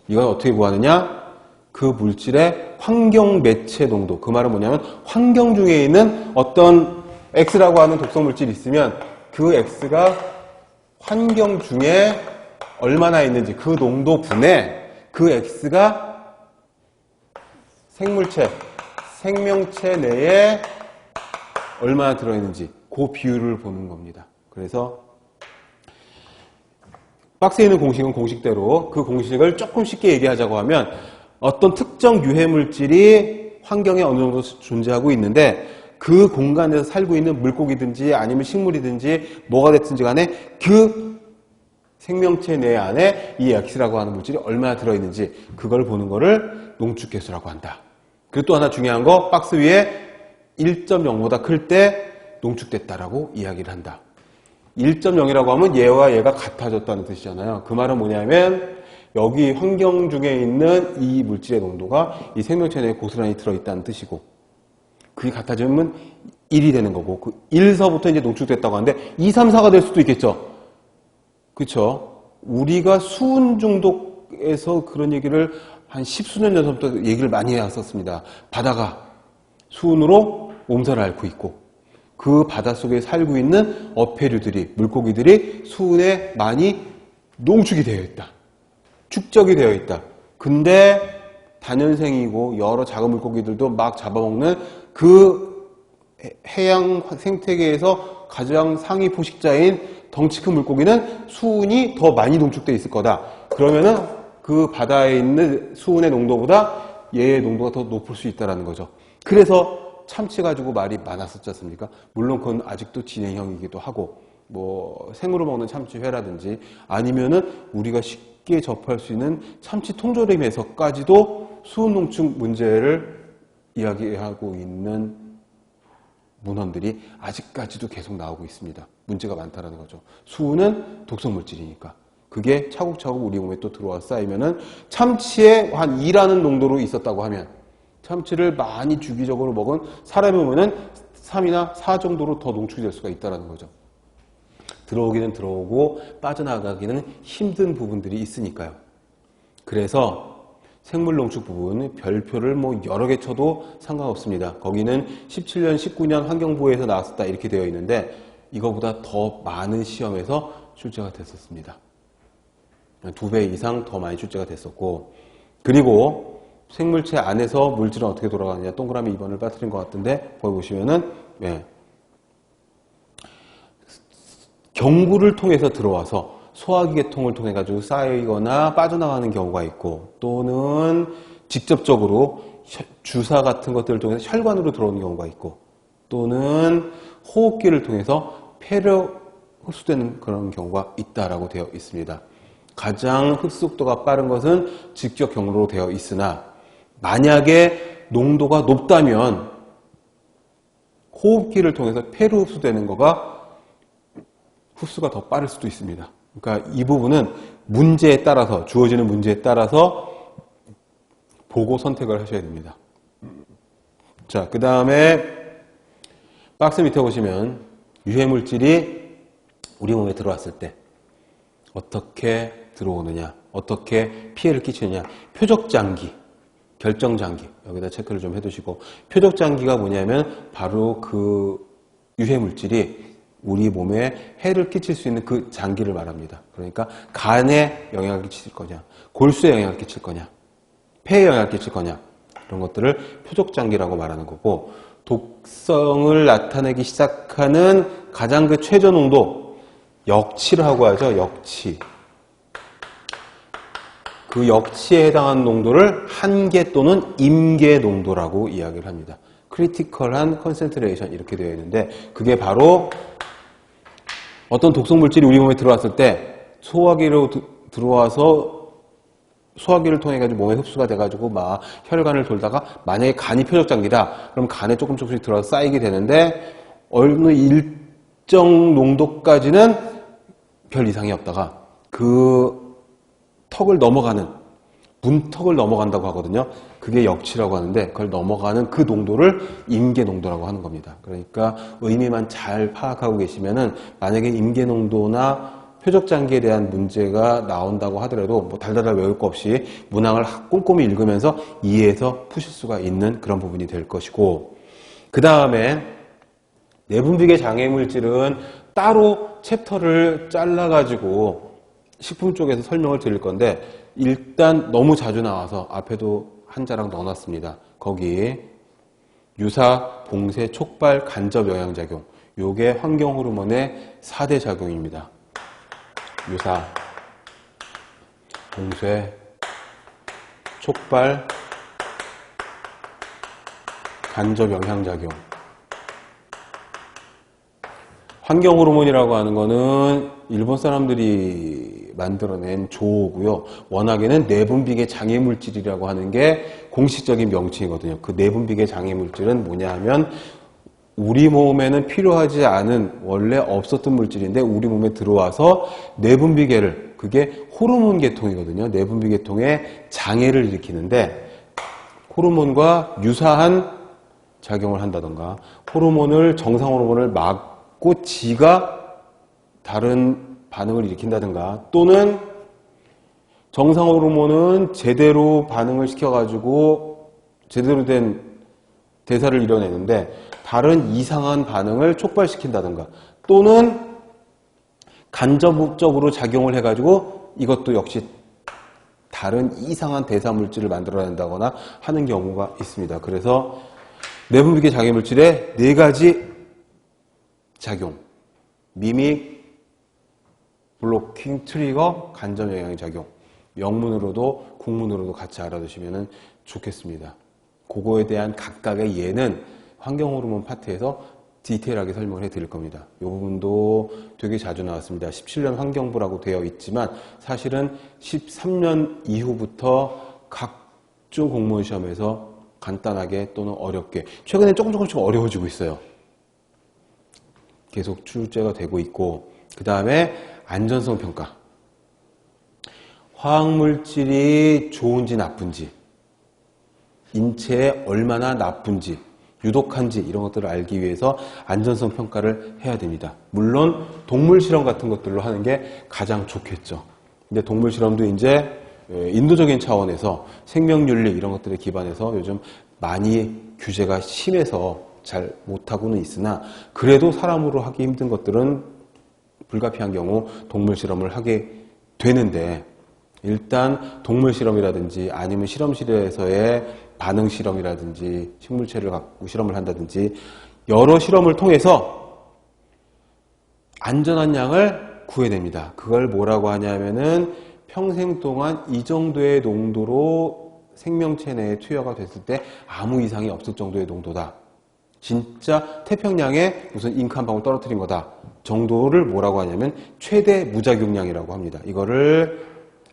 이건 어떻게 구하느냐? 그 물질의 환경 매체 농도, 그 말은 뭐냐면 환경 중에 있는 어떤 X라고 하는 독성 물질이 있으면 그 X가 환경 중에 얼마나 있는지, 그 농도분에 그 X가 생명체 내에 얼마나 들어있는지 그 비율을 보는 겁니다. 그래서 박스에 있는 공식은 공식대로, 그 공식을 조금 쉽게 얘기하자고 하면 어떤 특정 유해물질이 환경에 어느 정도 존재하고 있는데, 그 공간에서 살고 있는 물고기든지 아니면 식물이든지 뭐가 됐든지 간에 그 생명체 내 안에 이 X라고 하는 물질이 얼마나 들어있는지 그걸 보는 거를 농축개수라고 한다. 그리고 또 하나 중요한 거, 박스 위에 1.0보다 클 때 농축됐다라고 이야기를 한다. 1.0이라고 하면 얘와 얘가 같아졌다는 뜻이잖아요. 그 말은 뭐냐면 여기 환경 중에 있는 이 물질의 농도가 이 생명체 내에 고스란히 들어있다는 뜻이고, 그게 같아지면 1이 되는 거고, 그 1서부터 이제 농축됐다고 하는데 2, 3, 4가 될 수도 있겠죠. 그렇죠? 우리가 수은 중독에서 그런 얘기를 한 10수년 전부터 얘기를 많이 해왔었습니다. 바다가 수은으로 몸살을 앓고 있고, 그 바닷속에 살고 있는 어패류들이, 물고기들이 수은에 많이 농축이 되어 있다. 축적이 되어 있다. 근데 다년생이고 여러 작은 물고기들도 막 잡아먹는 그 해양 생태계에서 가장 상위 포식자인 덩치 큰 물고기는 수은이 더 많이 농축되어 있을 거다. 그러면은 그 바다에 있는 수은의 농도보다 얘의 농도가 더 높을 수 있다는 거죠. 그래서 참치 가지고 말이 많았었지 않습니까? 물론 그건 아직도 진행형이기도 하고, 뭐 생으로 먹는 참치회라든지 아니면은 우리가 쉽게 접할 수 있는 참치 통조림에서까지도 수은 농축 문제를 이야기하고 있는 문헌들이 아직까지도 계속 나오고 있습니다. 문제가 많다라는 거죠. 수은은 독성물질이니까. 그게 차곡차곡 우리 몸에 또 들어와 쌓이면은 참치에 한 2라는 농도로 있었다고 하면, 참치를 많이 주기적으로 먹은 사람의 몸에는 3이나 4 정도로 더 농축이 될 수가 있다는 거죠. 들어오기는 들어오고 빠져나가기는 힘든 부분들이 있으니까요. 그래서 생물 농축 부분 별표를 뭐 여러 개 쳐도 상관없습니다. 거기는 17년, 19년 환경부에서 나왔었다 이렇게 되어 있는데, 이거보다 더 많은 시험에서 출제가 됐었습니다. 2배 이상 더 많이 출제가 됐었고, 그리고 생물체 안에서 물질은 어떻게 돌아가느냐, 동그라미 2번을 빠뜨린 것 같은데 거기 보시면은 경구를 통해서 들어와서 소화기 계통을 통해 가지고 쌓이거나 빠져나가는 경우가 있고, 또는 직접적으로 주사 같은 것들을 통해서 혈관으로 들어오는 경우가 있고, 또는 호흡기를 통해서 폐로 흡수되는 그런 경우가 있다라고 되어 있습니다. 가장 흡수속도가 빠른 것은 직접 경로로 되어 있으나, 만약에 농도가 높다면 호흡기를 통해서 폐로 흡수되는 거가 흡수가 더 빠를 수도 있습니다. 그러니까 이 부분은 문제에 따라서, 주어지는 문제에 따라서 보고 선택을 하셔야 됩니다. 자, 그 다음에 박스 밑에 보시면 유해물질이 우리 몸에 들어왔을 때 어떻게 들어오느냐, 어떻게 피해를 끼치느냐. 표적장기, 결정장기, 여기다 체크를 좀 해두시고, 표적장기가 뭐냐면 바로 그 유해물질이 우리 몸에 해를 끼칠 수 있는 그 장기를 말합니다. 그러니까 간에 영향을 끼칠 거냐, 골수에 영향을 끼칠 거냐, 폐에 영향을 끼칠 거냐, 이런 것들을 표적장기라고 말하는 거고, 독성을 나타내기 시작하는 가장 그 최저 농도, 역치라고 하죠. 역치. 그 역치에 해당하는 농도를 한계 또는 임계 농도라고 이야기를 합니다. 크리티컬한 컨센트레이션 이렇게 되어 있는데, 그게 바로 어떤 독성 물질이 우리 몸에 들어왔을 때 소화기로 들어와서 소화기를 통해 가지고 몸에 흡수가 돼가지고 막 혈관을 돌다가, 만약에 간이 표적장기다, 그럼 간에 조금씩 들어와서 쌓이게 되는데, 어느 일정 농도까지는 별 이상이 없다가 그 턱을 넘어가는, 문턱을 넘어간다고 하거든요. 그게 역치라고 하는데, 그걸 넘어가는 그 농도를 임계 농도라고 하는 겁니다. 그러니까 의미만 잘 파악하고 계시면은, 만약에 임계 농도나 표적장기에 대한 문제가 나온다고 하더라도 뭐 달달달 외울 거 없이 문항을 꼼꼼히 읽으면서 이해해서 푸실 수가 있는 그런 부분이 될 것이고, 그 다음에 내분비계 장애물질은 따로 챕터를 잘라가지고 식품 쪽에서 설명을 드릴 건데, 일단 너무 자주 나와서 앞에도 한 자락 넣어놨습니다. 거기 유사, 봉쇄, 촉발, 간접 영양작용, 요게 환경호르몬의 4대 작용입니다. 유사, 봉쇄, 촉발, 간접 영향작용. 환경호르몬이라고 하는 거는 일본 사람들이 만들어낸 조어고요. 워낙에는 내분비계 장애물질이라고 하는 게 공식적인 명칭이거든요. 그 내분비계 장애물질은 뭐냐 하면, 우리 몸에는 필요하지 않은, 원래 없었던 물질인데 우리 몸에 들어와서 내분비계를, 그게 호르몬 계통이거든요. 내분비 계통에 장애를 일으키는데, 호르몬과 유사한 작용을 한다던가, 호르몬을, 정상 호르몬을 막고 지가 다른 반응을 일으킨다든가, 또는 정상 호르몬은 제대로 반응을 시켜가지고 제대로 된 대사를 이뤄내는데 다른 이상한 반응을 촉발시킨다든가, 또는 간접적으로 작용을 해가지고 이것도 역시 다른 이상한 대사 물질을 만들어낸다거나 하는 경우가 있습니다. 그래서 내분비계 장애물질의 4가지 작용, 미믹, 블로킹, 트리거, 간접 영향작용, 영문으로도 국문으로도 같이 알아두시면 좋겠습니다. 그거에 대한 각각의 예는 환경호르몬 파트에서 디테일하게 설명을 해드릴 겁니다. 이 부분도 되게 자주 나왔습니다. 17년 환경부라고 되어 있지만 사실은 13년 이후부터 각종 공무원 시험에서 간단하게 또는 어렵게, 최근에 조금씩 어려워지고 있어요. 계속 출제가 되고 있고, 그 다음에 안전성 평가. 화학물질이 좋은지 나쁜지, 인체에 얼마나 나쁜지, 유독한지, 이런 것들을 알기 위해서 안전성 평가를 해야 됩니다. 물론 동물 실험 같은 것들로 하는 게 가장 좋겠죠. 근데 동물 실험도 이제 인도적인 차원에서 생명윤리 이런 것들에 기반해서 요즘 많이 규제가 심해서 잘 못하고는 있으나, 그래도 사람으로 하기 힘든 것들은 불가피한 경우 동물 실험을 하게 되는데, 일단 동물 실험이라든지 아니면 실험실에서의 반응 실험이라든지 식물체를 갖고 실험을 한다든지 여러 실험을 통해서 안전한 양을 구해냅니다. 그걸 뭐라고 하냐면은 평생 동안 이 정도의 농도로 생명체 내에 투여가 됐을 때 아무 이상이 없을 정도의 농도다. 진짜 태평양에 무슨 잉크 한 방울 떨어뜨린 거다. 정도를 뭐라고 하냐면 최대 무작용량이라고 합니다. 이거를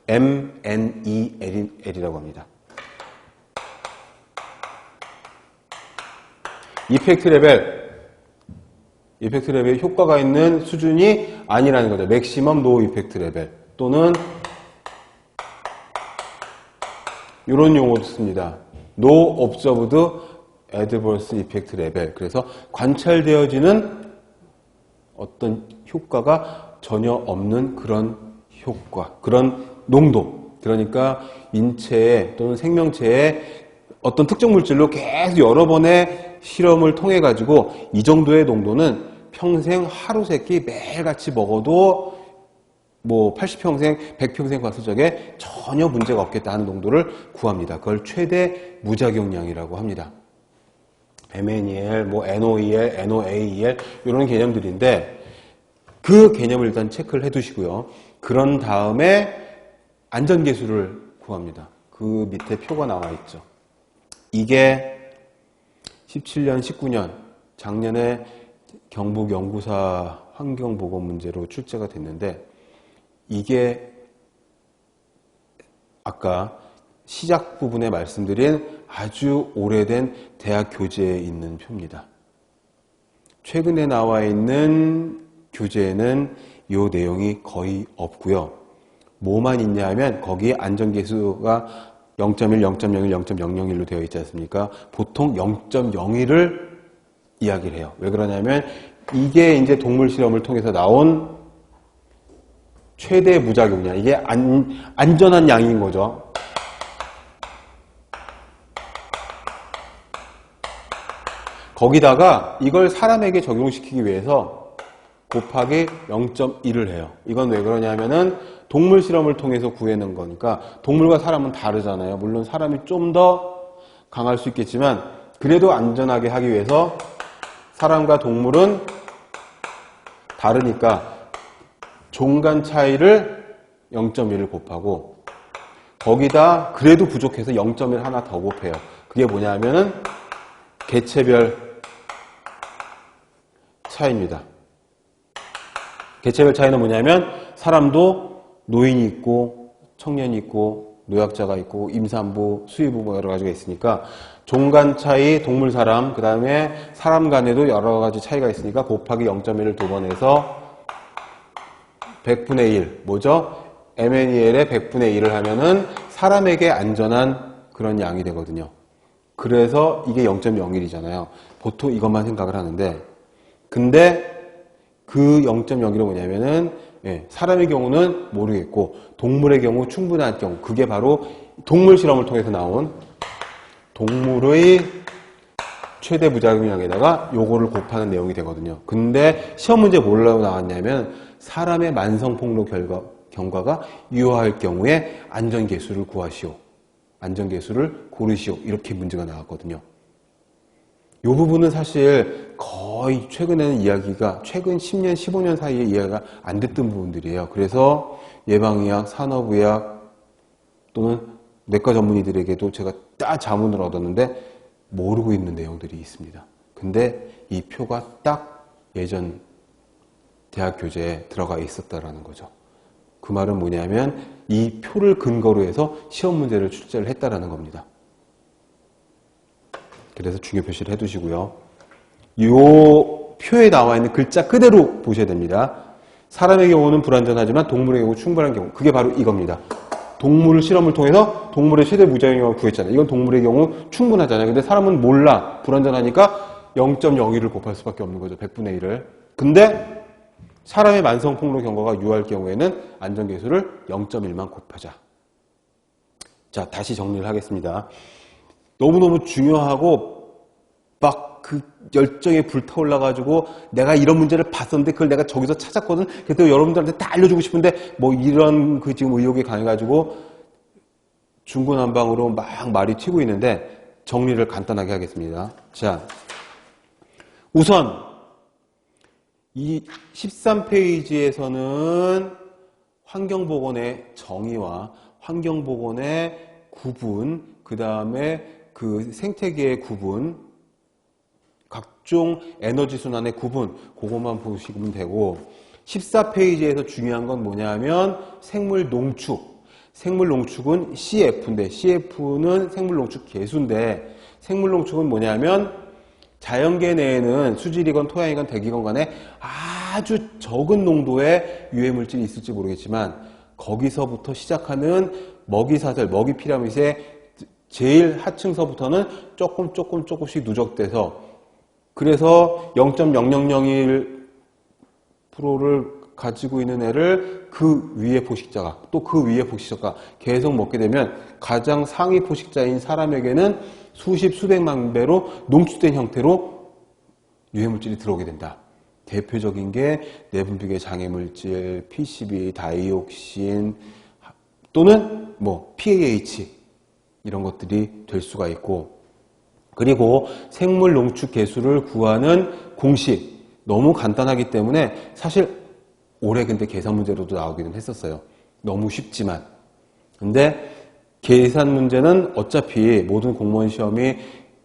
MNEL이라고 합니다. 이펙트 레벨 효과가 있는 수준이 아니라는 거죠. 맥시멈 노 이펙트 레벨 또는 이런 용어도 씁니다. No observed adverse effect level. 그래서 관찰되어지는 어떤 효과가 전혀 없는 그런 효과, 그런 농도. 그러니까 인체에 또는 생명체에 어떤 특정 물질로 계속 여러 번의 실험을 통해 가지고 이 정도의 농도는 평생 하루 세끼 매일같이 먹어도 뭐 80평생, 100평생 봤을 적에 전혀 문제가 없겠다 하는 농도를 구합니다. 그걸 최대 무작용량이라고 합니다. MNEL, 뭐 NOEL, NOAEL 이런 개념들인데 그 개념을 일단 체크를 해두시고요. 그런 다음에 안전계수를 구합니다. 그 밑에 표가 나와 있죠. 이게 17년, 19년 작년에 경북연구사 환경보건 문제로 출제가 됐는데 이게 아까 시작 부분에 말씀드린 아주 오래된 대학 교재에 있는 표입니다. 최근에 나와 있는 교재에는 이 내용이 거의 없고요. 뭐만 있냐 하면 거기에 안전계수가 0.1, 0.01, 0.001로 되어 있지 않습니까? 보통 0.01을 이야기를 해요. 왜 그러냐면 이게 이제 동물 실험을 통해서 나온 최대 무작용량. 이게 안전한 양인 거죠. 거기다가 이걸 사람에게 적용시키기 위해서 곱하기 0.1을 해요. 이건 왜 그러냐면은 동물 실험을 통해서 구해낸 거니까 동물과 사람은 다르잖아요. 물론 사람이 좀 더 강할 수 있겠지만 그래도 안전하게 하기 위해서 사람과 동물은 다르니까 종간 차이를 0.1을 곱하고 거기다 그래도 부족해서 0.1 하나 더 곱해요. 그게 뭐냐면은 개체별 차이입니다. 개체별 차이는 뭐냐면 사람도 노인이 있고 청년이 있고 노약자가 있고 임산부, 수의부 뭐 여러 가지가 있으니까 종간 차이, 동물, 사람, 그 다음에 사람 간에도 여러 가지 차이가 있으니까 곱하기 0.1을 두 번 해서 100분의 1, 뭐죠? MNEL의 100분의 1을 하면은 사람에게 안전한 그런 양이 되거든요. 그래서 이게 0.01이잖아요. 보통 이것만 생각을 하는데, 근데 그 0.01은 뭐냐면은, 사람의 경우는 모르겠고, 동물의 경우 충분한 경우, 그게 바로 동물 실험을 통해서 나온 동물의 최대 무작용량에다가 요거를 곱하는 내용이 되거든요. 근데 시험 문제 뭘로 나왔냐면, 사람의 만성폭로 경과가 유효할 경우에 안전계수를 구하시오. 안전계수를 고르시오. 이렇게 문제가 나왔거든요. 이 부분은 사실 거의 최근에는 이야기가 최근 10년, 15년 사이에 이야기가 안 됐던 부분들이에요. 그래서 예방의학, 산업의학 또는 내과 전문의들에게도 제가 딱 자문을 얻었는데 모르고 있는 내용들이 있습니다. 근데 이 표가 딱 예전 대학 교재에 들어가 있었다라는 거죠. 그 말은 뭐냐면 이 표를 근거로 해서 시험 문제를 출제를 했다라는 겁니다. 그래서 중요 표시를 해두시고요. 이 표에 나와 있는 글자 그대로 보셔야 됩니다. 사람의 경우는 불안전하지만 동물의 경우 충분한 경우. 그게 바로 이겁니다. 동물 실험을 통해서 동물의 최대 무작용량을 구했잖아요. 이건 동물의 경우 충분하잖아요. 근데 사람은 몰라. 불안전하니까 0.01을 곱할 수밖에 없는 거죠. 100분의 1을. 근데 사람의 만성폭로 경과가 유효할 경우에는 안전계수를 0.1만 곱하자. 자, 다시 정리를 하겠습니다. 너무너무 중요하고 막 그 열정에 불타올라가지고 내가 이런 문제를 봤었는데 그걸 내가 저기서 찾았거든. 그래서 여러분들한테 다 알려주고 싶은데 뭐 이런 그 지금 의혹에 강해가지고 중구난방으로 막 말이 튀고 있는데 정리를 간단하게 하겠습니다. 자, 우선 이 13페이지에서는 환경보건의 정의와 환경보건의 구분, 그 다음에 그 생태계의 구분, 각종 에너지 순환의 구분, 그것만 보시면 되고, 14페이지에서 중요한 건 뭐냐면 생물 농축. 생물 농축은 CF인데, CF는 생물 농축 개수인데, 생물 농축은 뭐냐면 자연계 내에는 수질이건 토양이건 대기건 간에 아주 적은 농도의 유해물질이 있을지 모르겠지만 거기서부터 시작하는 먹이사슬, 먹이 피라밋의 제일 하층서부터는 조금씩 누적돼서 그래서 0.0001%를 가지고 있는 애를 그 위에 포식자가 또 그 위에 포식자가 계속 먹게 되면 가장 상위 포식자인 사람에게는 수십 수백만 배로 농축된 형태로 유해물질이 들어오게 된다. 대표적인 게 내분비계 장애물질, PCB, 다이옥신 또는 뭐 PAH 이런 것들이 될 수가 있고, 그리고 생물 농축 개수를 구하는 공식 너무 간단하기 때문에 사실 올해 근데 계산 문제로도 나오기는 했었어요. 너무 쉽지만. 근데 계산 문제는 어차피 모든 공무원 시험이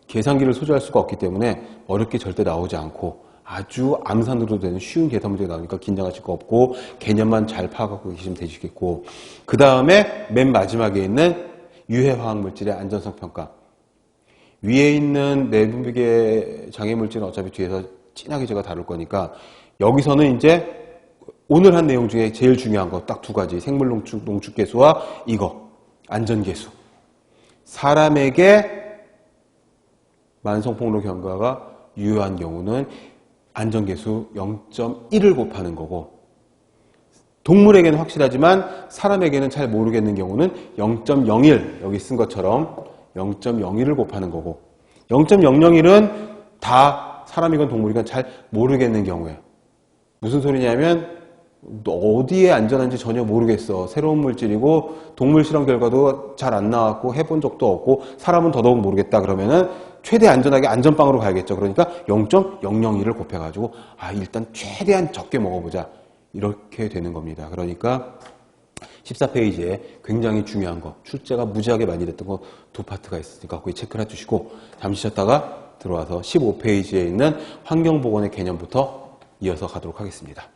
계산기를 소지할 수가 없기 때문에 어렵게 절대 나오지 않고 아주 암산으로 되는 쉬운 계산 문제가 나오니까 긴장하실 거 없고 개념만 잘 파악하고 계시면 되시겠고, 그 다음에 맨 마지막에 있는 유해화학물질의 안전성 평가. 위에 있는 내분비계 장애물질은 어차피 뒤에서 진하게 제가 다룰 거니까 여기서는 이제 오늘 한 내용 중에 제일 중요한 거 딱 두 가지, 생물 농축 개수와 이거 안전 개수. 사람에게 만성폭력 경과가 유효한 경우는 안전 개수 0.1을 곱하는 거고, 동물에게는 확실하지만 사람에게는 잘 모르겠는 경우는 0.01, 여기 쓴 것처럼 0.01을 곱하는 거고, 0.001은 다 사람이건 동물이건 잘 모르겠는 경우예요. 무슨 소리냐면 어디에 안전한지 전혀 모르겠어. 새로운 물질이고 동물 실험 결과도 잘 안 나왔고 해본 적도 없고 사람은 더더욱 모르겠다. 그러면은 최대 안전하게 안전빵으로 가야겠죠. 그러니까 0.001을 곱해가지고 일단 최대한 적게 먹어보자. 이렇게 되는 겁니다. 그러니까 14페이지에 굉장히 중요한 거, 출제가 무지하게 많이 됐던 거 두 파트가 있으니까 거기 체크를 해주시고 잠시 쉬었다가 들어와서 15페이지에 있는 환경보건의 개념부터 이어서 가도록 하겠습니다.